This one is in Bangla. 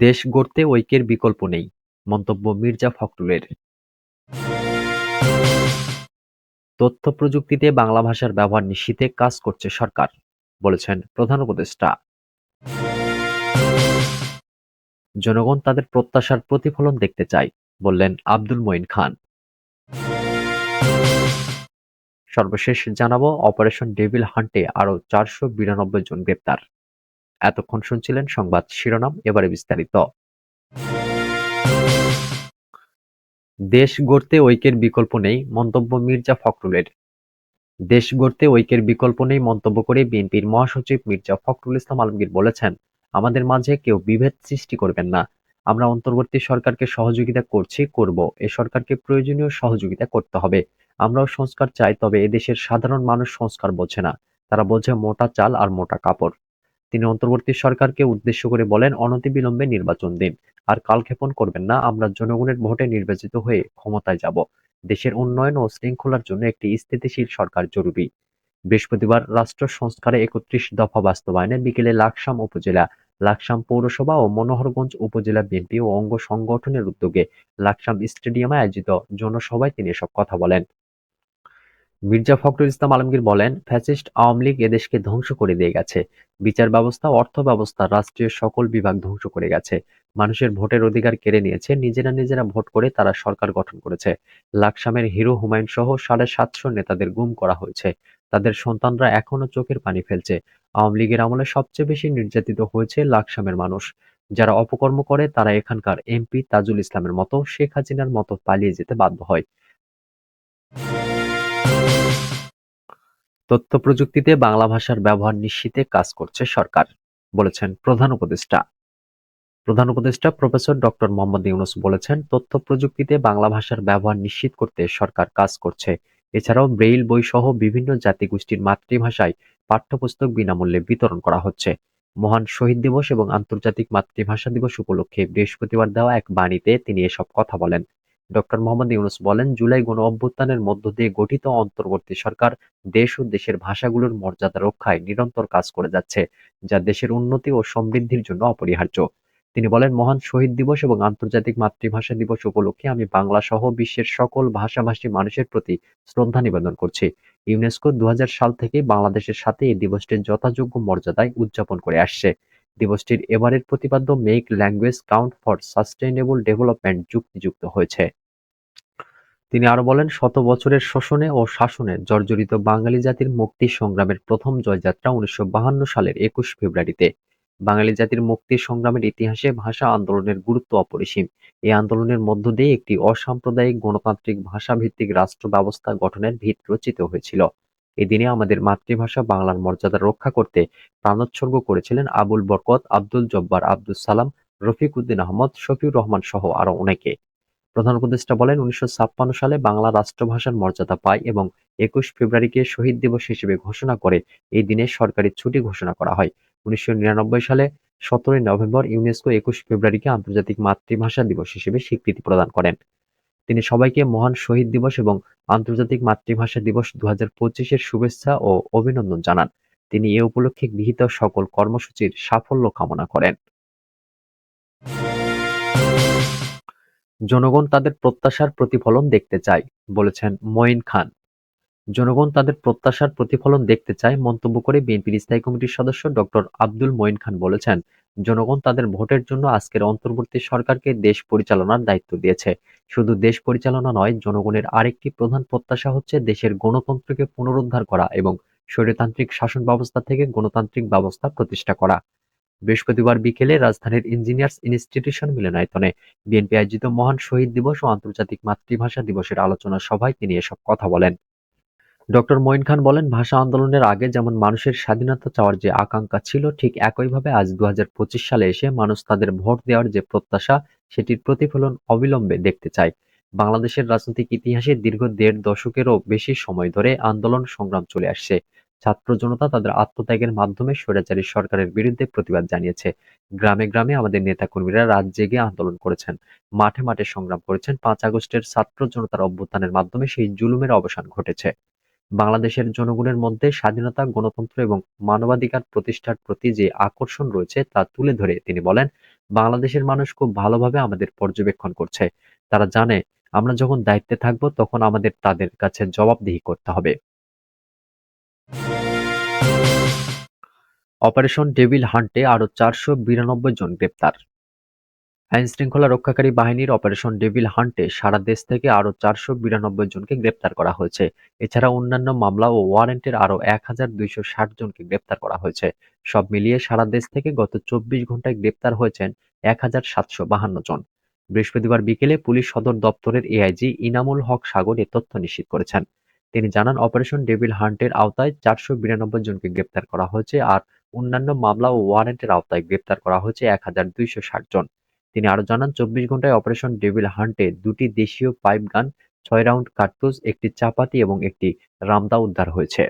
দেশ গড়তে ঐক্যের বিকল্প নেই, মন্তব্য মির্জা ফখরুলের। তথ্যপ্রযুক্তিতে বাংলা ভাষার ব্যবহার নিশ্চিতে কাজ করছে সরকার, বলেছেন প্রধান উপদেষ্টা। জনগণ তাদের প্রত্যাশার প্রতিফলন দেখতে চায়, বললেন আব্দুল মঈন খান। সর্বশেষ জানাবো, অপারেশন ডেভিল হান্টে আরও 492 জন গ্রেপ্তার। এতক্ষণ শুনছিলেন সংবাদ শিরোনাম, এবারে বিস্তারিত। দেশ গড়তে ঐক্যের বিকল্প নেই, মন্তব্য মির্জা ফখরুলের। দেশ গড়তে ঐক্যের বিকল্প নেই মন্তব্য করে বিএনপির মহাসচিব মির্জা ফখরুল ইসলাম আলমগীর বলেছেন, আমাদের মাঝে কেউ বিভেদ সৃষ্টি করবেন না। আমরা অন্তর্বর্তী সরকারকে সহযোগিতা করব, এ সরকারকে প্রয়োজনীয় সহযোগিতা করতে হবে। আমরাও সংস্কার চাই, তবে এদেশের সাধারণ মানুষ সংস্কার বোঝে না, তারা বোঝে মোটা চাল আর মোটা কাপড়। তিনি অন্তর্বর্তী সরকারকে উদ্দেশ্য করে বলেন, অনতিবিলম্বে নির্বাচন দিন, আর কালক্ষেপণ করবেন না। আমরা জনগণের ভোটে নির্বাচিত হয়ে ক্ষমতায় যাব। দেশের উন্নয়ন ও শৃঙ্খলার জন্য একটি স্থিতিশীল সরকার জরুরি। বৃহস্পতিবার রাষ্ট্র সংস্কারে ৩১ দফা বাস্তবায়নে বিকেলে লাকসাম উপজেলা, লাকসাম পৌরসভা ও মনোহরগঞ্জ উপজেলা বিএনপি ও অঙ্গ সংগঠনের উদ্যোগে লাকসাম স্টেডিয়ামে আয়োজিত জনসভায় তিনি এসব কথা বলেন। মির্জা ফখরুল ইসলাম আলমগীর বলেন, ফ্যাসিস্ট আওয়ামী লীগ এদেশকে ধ্বংস করে দিয়ে গেছে। বিচার ব্যবস্থা, অর্থ ব্যবস্থা, রাষ্ট্রীয় সকল বিভাগ ধ্বংস করে গেছে। মানুষের ভোটের অধিকার কেড়ে নিয়েছে। নিজেরা ভোট করে তারা সরকার গঠন করেছে। লাকসামের হিরো হুমায়ুন সহ ৭৫০ নেতাদের গুম করা হয়েছে। তাদের সন্তানরা এখনো চোখের পানি ফেলছে। আওয়ামী লীগের আমলে সবচেয়ে বেশি নির্যাতিত হয়েছে লাকসামের মানুষ। যারা অপকর্ম করে তারা এখানকার এমপি তাজুল ইসলামের মতো, শেখ হাসিনার মতো পালিয়ে যেতে বাধ্য হয়। তথ্যপ্রযুক্তিতে বাংলা ভাষার ব্যবহার নিশ্চিতে কাজ করছে সরকার, বলেছেন প্রধান উপদেষ্টা। প্রধান উপদেষ্টা প্রফেসর ডক্টর মোহাম্মদ ইউনূস বলেছেন, তথ্যপ্রযুক্তিতে বাংলা ভাষার ব্যবহার নিশ্চিত করতে সরকার কাজ করছে। এছাড়াও ব্রেইল বই সহ বিভিন্ন জাতিগোষ্ঠীর মাতৃভাষায় পাঠ্যপুস্তক বিনামূল্যে বিতরণ করা হচ্ছে। মহান শহীদ দিবস এবং আন্তর্জাতিক মাতৃভাষা দিবস উপলক্ষে বৃহস্পতিবার দেওয়া এক বাণীতে তিনি এসব কথা বলেন। ডক্টর মোহাম্মদ ইউনূস বলেন, জুলাই গণঅভ্যুত্থানের মধ্য দিয়ে গঠিত অন্তর্বর্তী সরকার দেশ ও দেশের ভাষাগুলোর মর্যাদা রক্ষায় নিরন্তর কাজ করে যাচ্ছে, যা দেশের উন্নতি ও সমৃদ্ধির জন্য অপরিহার্য। তিনি বলেন, মহান শহীদ দিবস এবং আন্তর্জাতিক মাতৃভাষা দিবস উপলক্ষে আমি বাংলা সহ বিশ্বের সকল ভাষাভাষী মানুষের প্রতি শ্রদ্ধা নিবেদন করছি। ইউনেস্কো ২০০০ সাল থেকে বাংলাদেশের সাথে এই দিবসটির যথাযোগ্য মর্যাদায় উদযাপন করে আসছে। দিবসটির এবারের প্রতিপাদ্য make language count for sustainable development যুক্তিযুক্ত হয়েছে। তিনি আরো বলেন, শত বছরের শোষণে ও শাসনে জর্জরিত বাঙালি জাতির মুক্তি সংগ্রামের প্রথম জয়যাত্রা ১৯৫২ সালের ২১ ফেব্রুয়ারিতে। বাঙালি জাতির মুক্তি সংগ্রামের ইতিহাসে ভাষা আন্দোলনের গুরুত্ব অপরিসীম। এই আন্দোলনের মধ্য দিয়ে একটি অসাম্প্রদায়িক গণতান্ত্রিক ভাষাভিত্তিক রাষ্ট্র ব্যবস্থা গঠনের ভিত রচিত হয়েছিল। এদিনে আমাদের মাতৃভাষা বাংলার মর্যাদা রক্ষা করতে প্রাণোৎসর্গ করেছিলেন আবুল বরকত, আব্দুল জব্বার, আব্দুস সালাম, রফিক উদ্দিন আহমদ, শফিউর রহমান সহ আরো অনেকে। প্রধান উপদেষ্টা বলেন, ১৯৫৬ সালে বাংলা রাষ্ট্রভাষার মর্যাদা পায় এবং ২১ ফেব্রুয়ারিকে শহীদ দিবস হিসেবে ঘোষণা করে এই দিনে সরকারি ছুটি ঘোষণা করা হয়। ১৯৯৯ সালে ১৭ নভেম্বর ইউনেস্কো ২১ ফেব্রুয়ারিকে আন্তর্জাতিক মাতৃভাষা দিবস হিসেবে স্বীকৃতি প্রদান করেন। তিনি সবাইকে মহান শহীদ দিবস এবং আন্তর্জাতিক মাতৃভাষা দিবস ২০২৫-এর শুভেচ্ছা ও অভিনন্দন জানান। তিনি এ উপলক্ষে গৃহীত সকল কর্মসূচির সাফল্য কামনা করেন। জনগণ তাদের প্রত্যাশার প্রতিফলন দেখতে চায়, বলেছেন মঈন খান। জনগণ তাদের প্রত্যাশার প্রতিফলন দেখতে চায় মন্তব্য করে বিএনপির স্থায়ী কমিটির সদস্য ডক্টর আব্দুল মঈন খান বলেছেন, জনগণ তাদের ভোটের জন্য আজকের অন্তর্বর্তী সরকারকে দেশ পরিচালনার দায়িত্ব দিয়েছে। শুধু দেশ পরিচালনা নয়, জনগণের আরেকটি প্রধান প্রত্যাশা হচ্ছে দেশের গণতন্ত্রকে পুনরুদ্ধার করা এবং স্বৈরতান্ত্রিক শাসন ব্যবস্থা থেকে গণতান্ত্রিক ব্যবস্থা প্রতিষ্ঠা করা। বৃহস্পতিবার বিকেলে রাজধানীর ইঞ্জিনিয়ার্স ইনস্টিটিউশন মিলনায়তনে বিএনপি আয়োজিত মহান শহীদ দিবস ও আন্তর্জাতিক মাতৃভাষা দিবসের আলোচনা সভায় তিনি এসব কথা বলেন। ডক্টর মঈন খান বলেন, ভাষা আন্দোলনের আগে যেমন মানুষের স্বাধীনতা চাওয়ার যে আকাঙ্ক্ষা ছিল, ঠিক একইভাবে আজ ২০২৫ সালে এসে মানুষ তাদের ভোট দেওয়ার যে প্রত্যাশা, সেটির প্রতিফলন অবিলম্বে দেখতে চায়। বাংলাদেশের রাজনৈতিক ইতিহাসে দীর্ঘ ১.৫ দশকেরও বেশি সময় ধরে আন্দোলন সংগ্রাম চলে আসছে। ছাত্র জনতা তাদের আত্মত্যাগের মাধ্যমে স্বৈরাচারী সরকারের বিরুদ্ধে প্রতিবাদ জানিয়েছে। গ্রামে গ্রামে আমাদের নেতাকর্মীরা রাত জেগে আন্দোলন করেছেন, মাঠে মাঠে সংগ্রাম করেছেন। ৫ আগস্টের ছাত্র জনতার অভ্যুত্থানের মাধ্যমে সেই জুলুমের অবসান ঘটেছে। বাংলাদেশের জনগণের মধ্যে স্বাধীনতা, গণতন্ত্র এবং মানবাধিকার প্রতিষ্ঠার প্রতি যে আকর্ষণ রয়েছে তা তুলে ধরে তিনি বলেন, বাংলাদেশের মানুষ খুব ভালোভাবে আমাদের পর্যবেক্ষণ করছে। তারা জানে আমরা যখন দায়িত্বে থাকব তখন আমাদের তাদের কাছে জবাবদিহি করতে হবে। অপারেশন ডেভিল হান্টে আরও ৪৯২ জন গ্রেপ্তার। আইনশৃঙ্খলা রক্ষাকারী বাহিনীর অপারেশন ডেভিল হান্টে সারা দেশ থেকে আরও ৪৯২ জনকে গ্রেপ্তার করা হয়েছে। এছাড়া অন্যান্য মামলা ও ওয়ারেন্টের আরও ১,২৬০ জনকে গ্রেপ্তার করা হয়েছে। সব মিলিয়ে সারা দেশ থেকে গত ২৪ ঘন্টায় গ্রেপ্তার হয়েছেন ১,৭৫২ জন। বৃহস্পতিবার বিকেলে পুলিশ সদর দপ্তরের এআইজি ইনামুল হক সাগর এ তথ্য নিশ্চিত করেছেন। তিনি জানান, অপারেশন ডেভিল হান্টের আওতায় ৪৯২ জনকে গ্রেপ্তার করা হয়েছে, আর অন্যান্য মামলা ও ওয়ারেন্টের আওতায় গ্রেপ্তার করা হয়েছে ১,২৬০ জন। তিনি আরো জানান, ২৪ ঘন্টায় অপারেশন ডেভিল হান্টে ২টি দেশীয় পাইপ গান, ৬ রাউন্ড কার্তুজ, একটি চাপাতি এবং একটি রামদা উদ্ধার হয়েছে।